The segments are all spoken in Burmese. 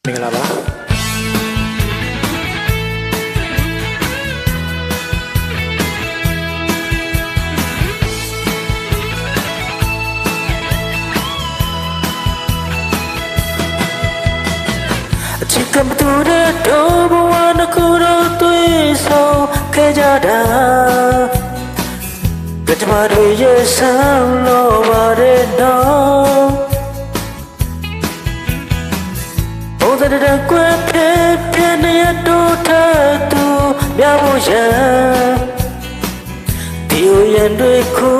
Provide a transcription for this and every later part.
မင်္ဂလာပါအချစ်ကမတူတဲ့တော့ဘဝတစ်ခုတော့တွေ့ဆုံခဲ့ကြတာကတ္တမတွေရဲ့ဆန်းလို့ပါတဲ့တော့ဘုံစတဲ့ကွယ်ဖြစ်ပြနေရတော့တဲ့သူမြတ်ဖို့ရန်ဒီရန်တွေခု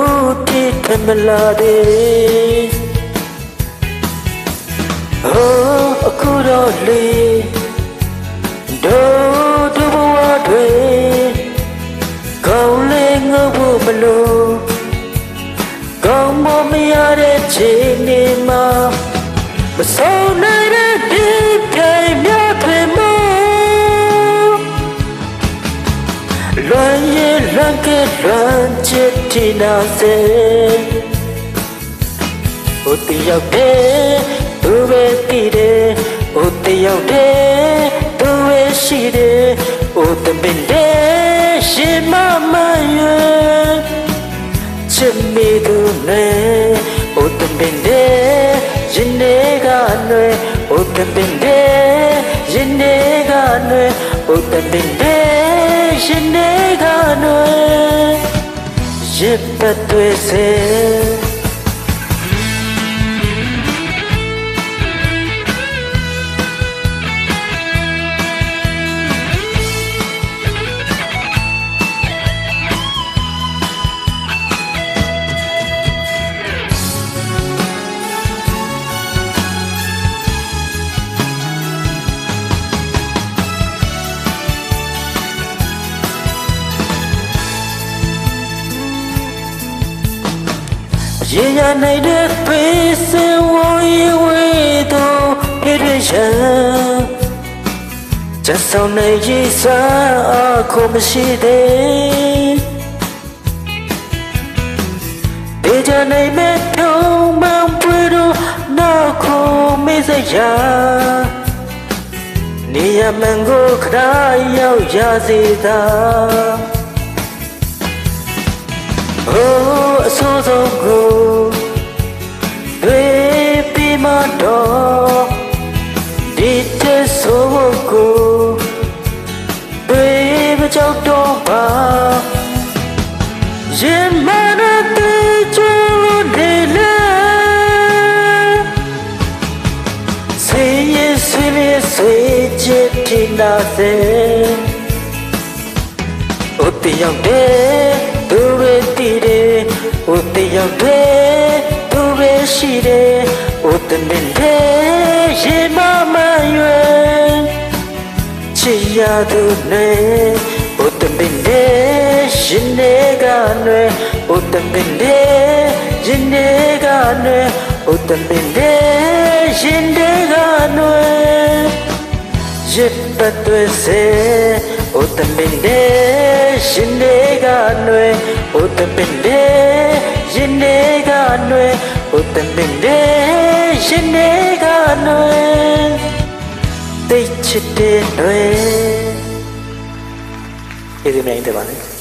တိထမလာတဲ့အခုတော့လေတို့ဘဝတွေကောင်းလေးငုပ်ဖို့မလို့ကောင်းမမရတဲ့ချိန်နေမှာမဆုံးနိုင်တဲ့ဒီပြိုင်မြတ်တွေမှာလွန်ရဲ့လွန်ကဲ့လွန်ချစ်တီနာစေဟိုတယောက်တည်းသူပဲတည်တယ်ဟိုတယောက်တည်းသူပဲရှိတယ်ဟိုတပင်တည်းရှင်မမရွယ်ချစ်မိသူနဲ့ဟိုတပင်တည်းရင်တွေကနွယ်ဟိုတပင်တည်းရင်တွေကနွယ်ဟိုတပင်တည်းရင်တွေကနွယ်ရစ်ပတ်တွေစေရေရနိုင်တဲ့ပေးစင်ဝေးဝေးတို့ပြည့်ရန်ချက်ဆောင်နေရေးစားအခုမရှိသေးဒေကြနိုင်မဲ့ထုံမှန်ပွေတို့နောက်ခုမေးစရာနေရမန်ကိုခရရောက်ရစေသာအဆိုးဆုံးကိုတွေ့ပြီးမှတော့ဒီတဲ့ဆိုးကိုတွေ့မကြောက်တော့ပါရင်မနာတဲ့ကျိုးနေလေစေရဆွေးဆွေးချစ်တီနာစေဥတယောက်တဲ့သူပဲတည်တယ်ဟိုတယောက်တည်းသူပဲရှိတယ်ဟိုတမင်တည်းရင်မမရွယ်ချစ်ရသူနဲ့ဟိုတမင်တည်းရှင်တွေကနွယ်ဟိုတမင်တည်းရှင်တွေကနွယ်ဟိုတမင်တည်းရှင်တွေကနွယ်ရစ်ပတ်တွေစေဟိုတမင်တည်းရှင်တွေကနွယ်ဟိုတမင်တည်းရှင်တွေကနွယ်ဟိုတမင်တည်းရှင်တွေကနွယ်တိတ်ချစ်တဲ့နွယ်ဒီလိုမျိုးနေတယ်ပါလေ